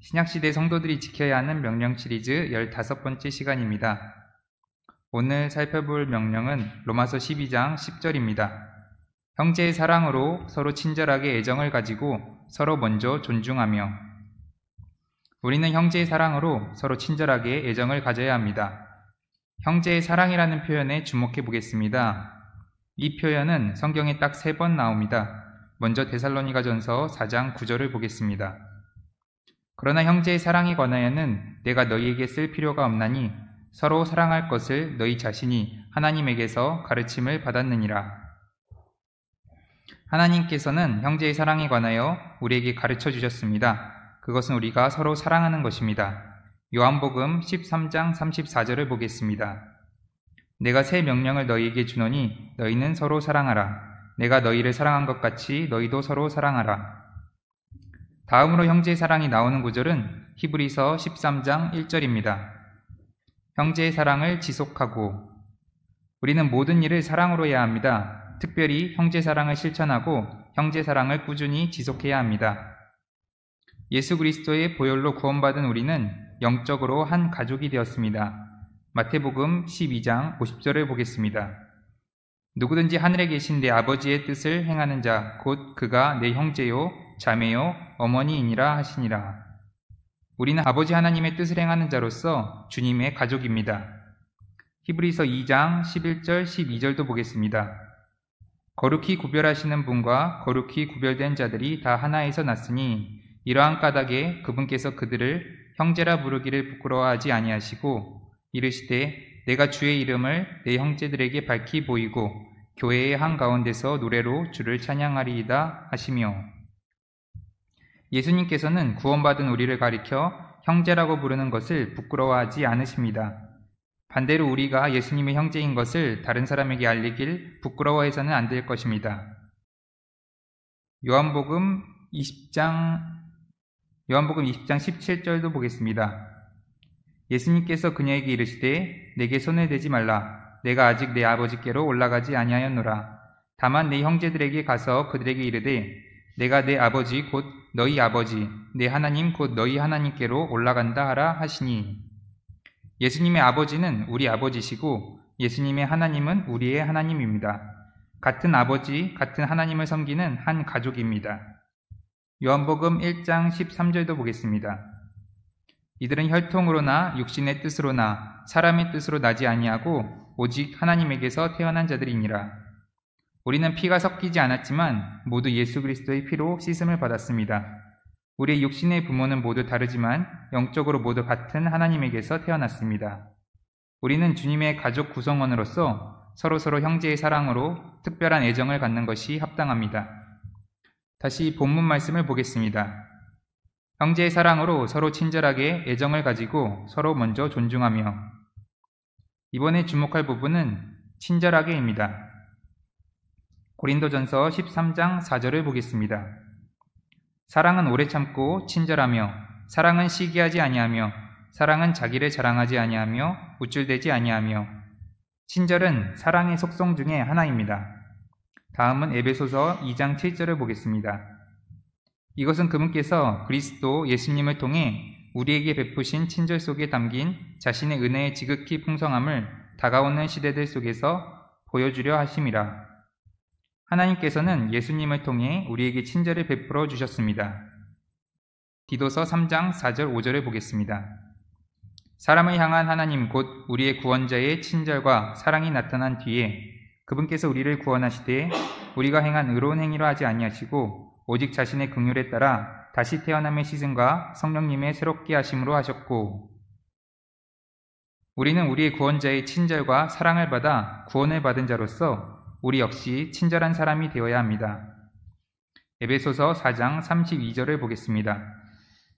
신약시대 성도들이 지켜야 하는 명령 시리즈 15번째 시간입니다. 오늘 살펴볼 명령은 로마서 12장 10절입니다. 형제의 사랑으로 서로 친절하게 애정을 가지고 서로 먼저 존중하며. 우리는 형제의 사랑으로 서로 친절하게 애정을 가져야 합니다. 형제의 사랑이라는 표현에 주목해 보겠습니다. 이 표현은 성경에 딱 3번 나옵니다. 먼저 데살로니가전서 4장 9절을 보겠습니다. 그러나 형제의 사랑에 관하여는 내가 너희에게 쓸 필요가 없나니 서로 사랑할 것을 너희 자신이 하나님에게서 가르침을 받았느니라. 하나님께서는 형제의 사랑에 관하여 우리에게 가르쳐 주셨습니다. 그것은 우리가 서로 사랑하는 것입니다. 요한복음 13장 34절을 보겠습니다. 내가 새 명령을 너희에게 주노니 너희는 서로 사랑하라. 내가 너희를 사랑한 것 같이 너희도 서로 사랑하라. 다음으로 형제의 사랑이 나오는 구절은 히브리서 13장 1절입니다. 형제의 사랑을 지속하고. 우리는 모든 일을 사랑으로 해야 합니다. 특별히 형제 사랑을 실천하고 형제 사랑을 꾸준히 지속해야 합니다. 예수 그리스도의 보혈로 구원받은 우리는 영적으로 한 가족이 되었습니다. 마태복음 12장 50절을 보겠습니다. 누구든지 하늘에 계신 내 아버지의 뜻을 행하는 자 곧 그가 내 형제요 자매요 어머니이니라 하시니라. 우리는 아버지 하나님의 뜻을 행하는 자로서 주님의 가족입니다. 히브리서 2장 11절 12절도 보겠습니다. 거룩히 구별하시는 분과 거룩히 구별된 자들이 다 하나에서 났으니 이러한 까닭에 그분께서 그들을 형제라 부르기를 부끄러워하지 아니하시고 이르시되 내가 주의 이름을 내 형제들에게 밝히 보이고 교회의 한가운데서 노래로 주를 찬양하리이다 하시며. 예수님께서는 구원받은 우리를 가리켜 형제라고 부르는 것을 부끄러워하지 않으십니다. 반대로 우리가 예수님의 형제인 것을 다른 사람에게 알리길 부끄러워해서는 안 될 것입니다. 요한복음 20장 17절도 보겠습니다. 예수님께서 그녀에게 이르시되 내게 손을 대지 말라. 내가 아직 내 아버지께로 올라가지 아니하였노라. 다만 내 형제들에게 가서 그들에게 이르되 내가 내 아버지 곧 너희 아버지 내 하나님 곧 너희 하나님께로 올라간다 하라 하시니. 예수님의 아버지는 우리 아버지시고 예수님의 하나님은 우리의 하나님입니다. 같은 아버지, 같은 하나님을 섬기는 한 가족입니다. 요한복음 1장 13절도 보겠습니다. 이들은 혈통으로나 육신의 뜻으로나 사람의 뜻으로 나지 아니하고 오직 하나님에게서 태어난 자들이니라. 우리는 피가 섞이지 않았지만 모두 예수 그리스도의 피로 씻음을 받았습니다. 우리의 육신의 부모는 모두 다르지만 영적으로 모두 같은 하나님에게서 태어났습니다. 우리는 주님의 가족 구성원으로서 서로서로 형제의 사랑으로 특별한 애정을 갖는 것이 합당합니다. 다시 본문 말씀을 보겠습니다. 형제의 사랑으로 서로 친절하게 애정을 가지고 서로 먼저 존중하며. 이번에 주목할 부분은 친절하게입니다. 고린도전서 13장 4절을 보겠습니다. 사랑은 오래 참고 친절하며 사랑은 시기하지 아니하며 사랑은 자기를 자랑하지 아니하며 우쭐대지 아니하며. 친절은 사랑의 속성 중에 하나입니다. 다음은 에베소서 2장 7절을 보겠습니다. 이것은 그분께서 그리스도 예수님을 통해 우리에게 베푸신 친절 속에 담긴 자신의 은혜의 지극히 풍성함을 다가오는 시대들 속에서 보여주려 하심이라. 하나님께서는 예수님을 통해 우리에게 친절을 베풀어 주셨습니다. 디도서 3장 4절 5절을 보겠습니다. 사람을 향한 하나님 곧 우리의 구원자의 친절과 사랑이 나타난 뒤에 그분께서 우리를 구원하시되 우리가 행한 의로운 행위로 하지 아니하시고 오직 자신의 긍휼에 따라 다시 태어남의 시즌과 성령님의 새롭게 하심으로 하셨고. 우리는 우리의 구원자의 친절과 사랑을 받아 구원을 받은 자로서 우리 역시 친절한 사람이 되어야 합니다. 에베소서 4장 32절을 보겠습니다.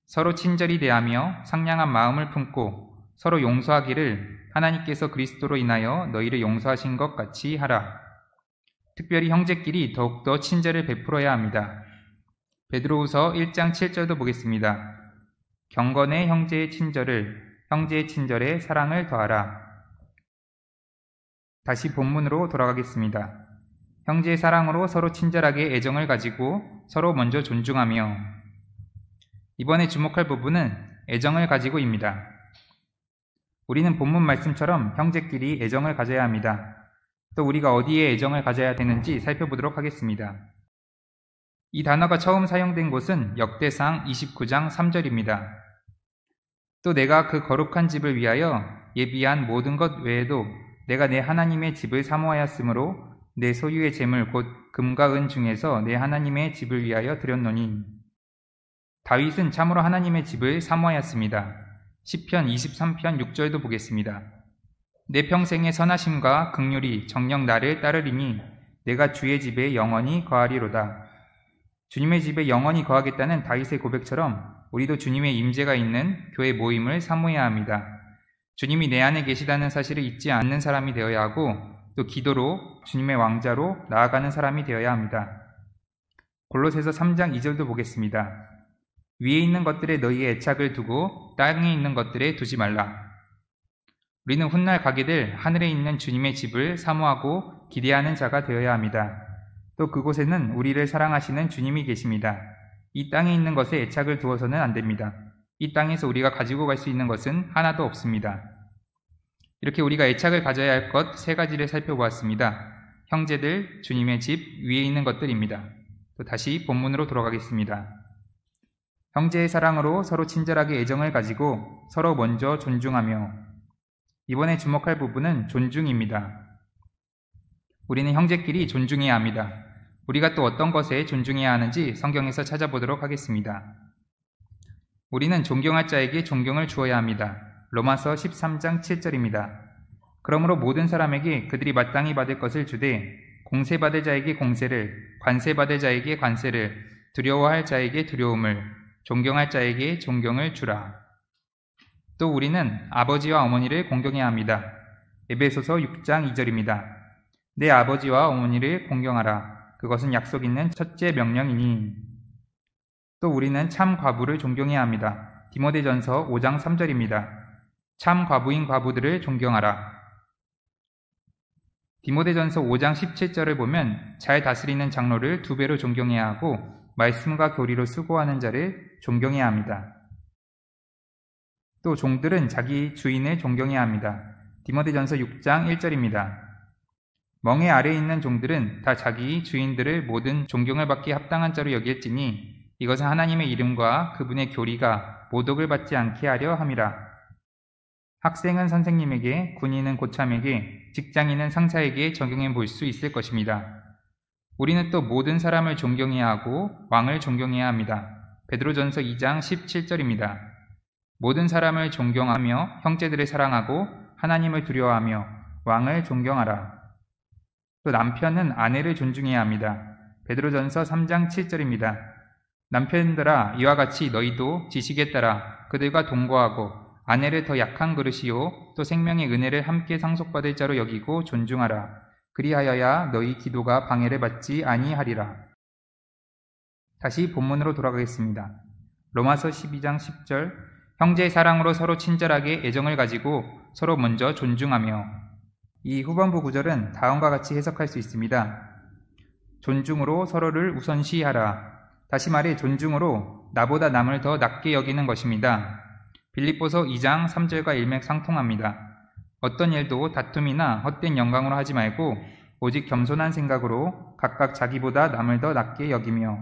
서로 친절히 대하며 상냥한 마음을 품고 서로 용서하기를 하나님께서 그리스도로 인하여 너희를 용서하신 것 같이 하라. 특별히 형제끼리 더욱더 친절을 베풀어야 합니다. 베드로후서 1장 7절도 보겠습니다. 경건의 형제의 친절에 사랑을 더하라. 다시 본문으로 돌아가겠습니다. 형제의 사랑으로 서로 친절하게 애정을 가지고 서로 먼저 존중하며. 이번에 주목할 부분은 애정을 가지고입니다. 우리는 본문 말씀처럼 형제끼리 애정을 가져야 합니다. 또 우리가 어디에 애정을 가져야 되는지 살펴보도록 하겠습니다. 이 단어가 처음 사용된 곳은 역대상 29장 3절입니다. 또 내가 그 거룩한 집을 위하여 예비한 모든 것 외에도 내가 내 하나님의 집을 사모하였으므로 내 소유의 재물 곧 금과 은 중에서 내 하나님의 집을 위하여 드렸노니. 다윗은 참으로 하나님의 집을 사모하였습니다. 시편 23편 6절도 보겠습니다. 내 평생의 선하심과 긍휼이 정녕 나를 따르리니 내가 주의 집에 영원히 거하리로다. 주님의 집에 영원히 거하겠다는 다윗의 고백처럼 우리도 주님의 임재가 있는 교회 모임을 사모해야 합니다. 주님이 내 안에 계시다는 사실을 잊지 않는 사람이 되어야 하고 또 기도로 주님의 왕자로 나아가는 사람이 되어야 합니다. 골로새서 3장 2절도 보겠습니다. 위에 있는 것들에 너희의 애착을 두고 땅에 있는 것들에 두지 말라. 우리는 훗날 가게 될 하늘에 있는 주님의 집을 사모하고 기대하는 자가 되어야 합니다. 또 그곳에는 우리를 사랑하시는 주님이 계십니다. 이 땅에 있는 것에 애착을 두어서는 안 됩니다. 이 땅에서 우리가 가지고 갈 수 있는 것은 하나도 없습니다. 이렇게 우리가 애착을 가져야 할 것 세 가지를 살펴보았습니다. 형제들, 주님의 집, 위에 있는 것들입니다. 또 다시 본문으로 돌아가겠습니다. 형제의 사랑으로 서로 친절하게 애정을 가지고 서로 먼저 존중하며. 이번에 주목할 부분은 존중입니다. 우리는 형제끼리 존중해야 합니다. 우리가 또 어떤 것에 존중해야 하는지 성경에서 찾아보도록 하겠습니다. 우리는 존경할 자에게 존경을 주어야 합니다. 로마서 13장 7절입니다. 그러므로 모든 사람에게 그들이 마땅히 받을 것을 주되 공세받을 자에게 공세를, 관세받을 자에게 관세를, 두려워할 자에게 두려움을, 존경할 자에게 존경을 주라. 또 우리는 아버지와 어머니를 공경해야 합니다. 에베소서 6장 2절입니다. 내 아버지와 어머니를 공경하라. 그것은 약속 있는 첫째 명령이니. 또 우리는 참 과부를 존경해야 합니다. 디모데전서 5장 3절입니다. 참 과부인 과부들을 존경하라. 디모데전서 5장 17절을 보면 잘 다스리는 장로를 2배로 존경해야 하고 말씀과 교리로 수고하는 자를 존경해야 합니다. 또 종들은 자기 주인을 존경해야 합니다. 디모데전서 6장 1절입니다. 멍에 아래에 있는 종들은 다 자기 주인들을 모든 존경을 받기에 합당한 자로 여길지니 이것은 하나님의 이름과 그분의 교리가 모독을 받지 않게 하려 함이라. 학생은 선생님에게, 군인은 고참에게, 직장인은 상사에게 적용해 볼 수 있을 것입니다. 우리는 또 모든 사람을 존경해야 하고 왕을 존경해야 합니다. 베드로전서 2장 17절입니다. 모든 사람을 존경하며 형제들을 사랑하고 하나님을 두려워하며 왕을 존경하라. 또 남편은 아내를 존중해야 합니다. 베드로전서 3장 7절입니다. 남편들아 이와 같이 너희도 지식에 따라 그들과 동거하고 아내를 더 약한 그릇이요 또 생명의 은혜를 함께 상속받을 자로 여기고 존중하라. 그리하여야 너희 기도가 방해를 받지 아니하리라. 다시 본문으로 돌아가겠습니다. 로마서 12장 10절 형제의 사랑으로 서로 친절하게 애정을 가지고 서로 먼저 존중하며. 이 후반부 구절은 다음과 같이 해석할 수 있습니다. 존중으로 서로를 우선시하라. 다시 말해 존중으로 나보다 남을 더 낮게 여기는 것입니다. 빌립보서 2장 3절과 일맥상통합니다. 어떤 일도 다툼이나 헛된 영광으로 하지 말고 오직 겸손한 생각으로 각각 자기보다 남을 더 낮게 여기며.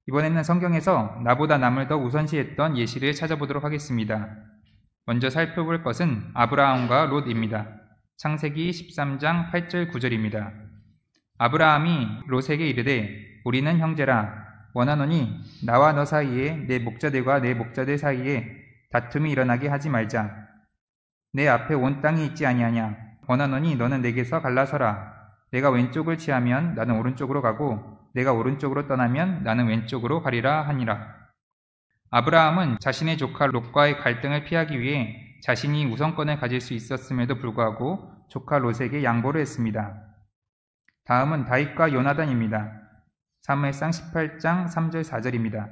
이번에는 성경에서 나보다 남을 더 우선시했던 예시를 찾아보도록 하겠습니다. 먼저 살펴볼 것은 아브라함과 롯입니다. 창세기 13장 8절 9절입니다. 아브라함이 롯에게 이르되 우리는 형제라. 원하노니 나와 너 사이에 내 목자들과 내 목자들 사이에 다툼이 일어나게 하지 말자. 내 앞에 온 땅이 있지 아니하냐. 원하노니 너는 내게서 갈라서라. 내가 왼쪽을 취하면 나는 오른쪽으로 가고 내가 오른쪽으로 떠나면 나는 왼쪽으로 가리라 하니라. 아브라함은 자신의 조카 롯과의 갈등을 피하기 위해 자신이 우선권을 가질 수 있었음에도 불구하고 조카 롯에게 양보를 했습니다. 다음은 다윗과 요나단입니다. 사무엘상 18장 3절 4절입니다.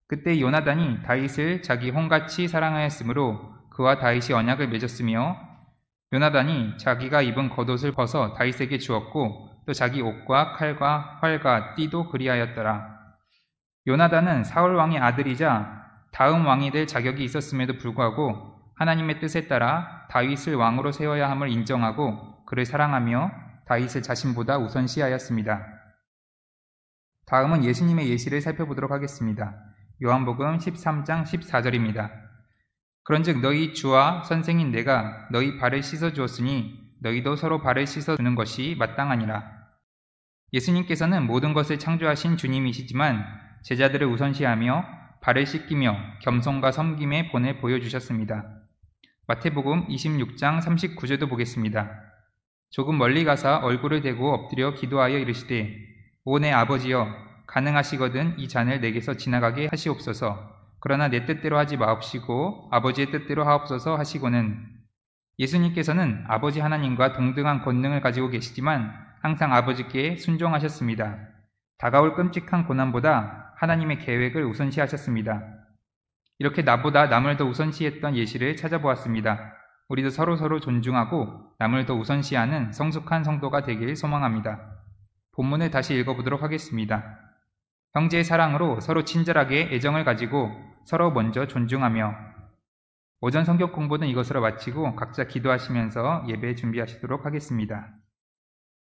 그때 요나단이 다윗을 자기 혼같이 사랑하였으므로 그와 다윗이 언약을 맺었으며 요나단이 자기가 입은 겉옷을 벗어 다윗에게 주었고 또 자기 옷과 칼과 활과 띠도 그리하였더라. 요나단은 사울 왕의 아들이자 다음 왕이 될 자격이 있었음에도 불구하고 하나님의 뜻에 따라 다윗을 왕으로 세워야 함을 인정하고 그를 사랑하며 다윗을 자신보다 우선시하였습니다. 다음은 예수님의 예시를 살펴보도록 하겠습니다. 요한복음 13장 14절입니다. 그런즉 너희 주와 선생인 내가 너희 발을 씻어주었으니 너희도 서로 발을 씻어주는 것이 마땅하니라. 예수님께서는 모든 것을 창조하신 주님이시지만 제자들을 우선시하며 발을 씻기며 겸손과 섬김의 본을 보여주셨습니다. 마태복음 26장 39절도 보겠습니다. 조금 멀리 가사 얼굴을 대고 엎드려 기도하여 이르시되 오 내 아버지여 가능하시거든 이 잔을 내게서 지나가게 하시옵소서. 그러나 내 뜻대로 하지 마옵시고 아버지의 뜻대로 하옵소서 하시고는 예수님께서는 아버지 하나님과 동등한 권능을 가지고 계시지만 항상 아버지께 순종하셨습니다. 다가올 끔찍한 고난보다 하나님의 계획을 우선시하셨습니다. 이렇게 나보다 남을 더 우선시했던 예시를 찾아보았습니다. 우리도 서로 존중하고 남을 더 우선시하는 성숙한 성도가 되길 소망합니다. 본문을 다시 읽어보도록 하겠습니다. 형제의 사랑으로 서로 친절하게 애정을 가지고 서로 먼저 존중하며. 오전 성경 공부는 이것으로 마치고 각자 기도하시면서 예배 준비하시도록 하겠습니다.